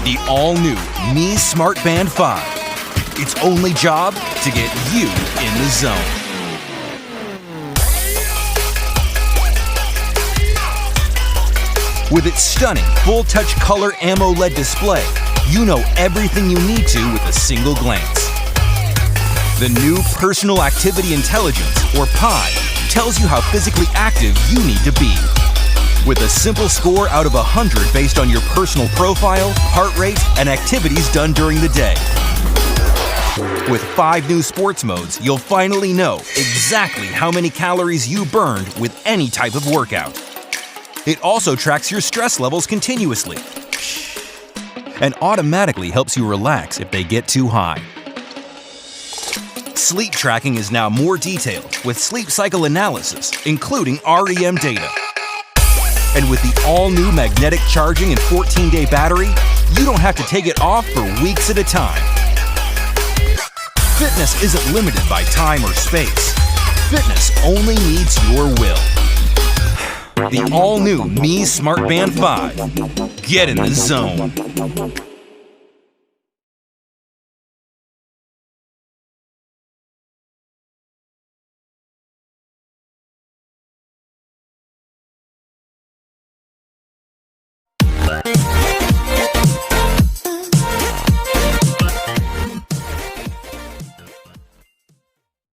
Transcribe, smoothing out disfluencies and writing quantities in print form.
The all-new Mi Smart Band 5. Its only job to get you in the zone. With its stunning full-touch color AMOLED display, you know everything you need to with a single glance. The new Personal Activity Intelligence, or PI, tells you how physically active you need to be. With a simple score out of 100 based on your personal profile, heart rate, and activities done during the day. With 5 new sports modes, you'll finally know exactly how many calories you burned with any type of workout. It also tracks your stress levels continuously and automatically helps you relax if they get too high. Sleep tracking is now more detailed with sleep cycle analysis, including REM data. And with the all-new magnetic charging and 14-day battery, you don't have to take it off for weeks at a time. Fitness isn't limited by time or space. Fitness only needs your will. The all-new Mi Smart Band 5. Get in the zone.